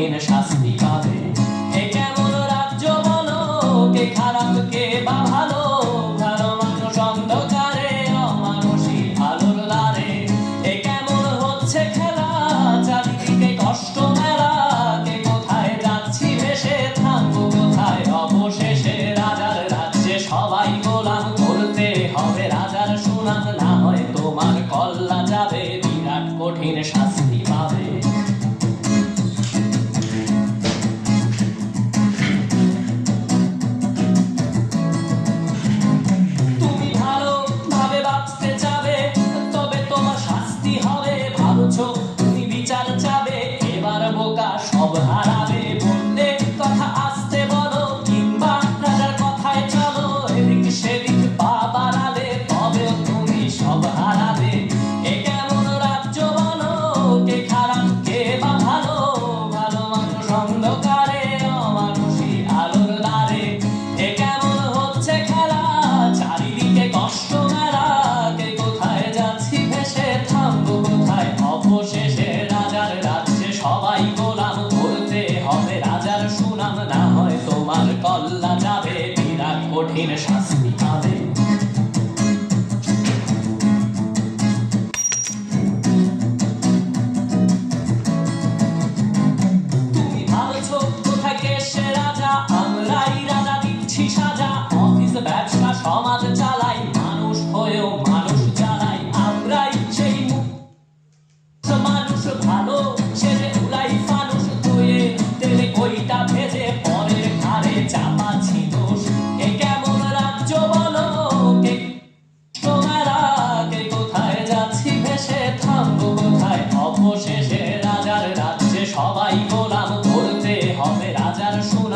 কঠিন শাস্তি পাবে। এ কেমন রাজ্য বলো, কে খারাপ কে বা ভালো, ভালো মানুষ অন্ধকারে, অমানুষী আলোর দ্বারে। এ কেমন হচ্ছে খেলা, চারিদিকে কষ্ট মেলা, কে কোথায় যাচ্ছি ভেসে, থামবো কোথায় অবশেষে। রাজার রাজ্যে সবাই গোলাম, করতে হবে রাজার সুনাম, না হয় তোমার কল্লা যাবে, বিরাট কঠিন শাস্তি পাবে। তুমি ভালোভাবে বাঁচতে চাবে, তবে তোমার শাস্তি হবে। ভাবছো তুমি বিচার চাবে, এবার বোকা সব হারাবে। বললে কথা আসতে বলো, কিংবা রাজার কথায় চলো, এদিক সেদিক পা বাড়ালে, তবেও তুমি সব হারাবে। এ কেমন রাজ্য বলো, কে খারাপ কে বা ভালো, ভালো মানুষ অন্ধকারে, অমানুষী আলোর দ্বারে। এ কেমন হচ্ছে খেলা, চারিদিকে কষ্ট মেলা, কে কোথায় যাচ্ছি ভেসে, থামবো কোথায় অবশেষে। রাজার রাজ্যে সবাই গোলাম, করতে হবে রাজার সুনাম, না হয় তোমার কল্লা যাবে, বিরাট কঠিন শাস্তি পাবে। তুমি ভাবছো কোথায় কে সে রাজা, আমরাই রাজা দিচ্ছি সাজা। অফিস ব্যবসা সমাজ চালাই, মানুষ হয়েও মানুষ জ্বালাই। আমরাই সেই মানুষ ভালো, সেজে উড়াই ফানুষ, ধুয়ে তেলে ওইটা ভেজে, পরের ঘাড়ে চাপাচ্ছি দোষ। এ কেমন রাজ্য বলো, কে মেলা, কে কোথায় যাচ্ছি ভেসে, থামবো কোথায় অবশেষে। রাজার রাজ্যে সবাই গোলাম, করতে হবে রাজার সুনাম।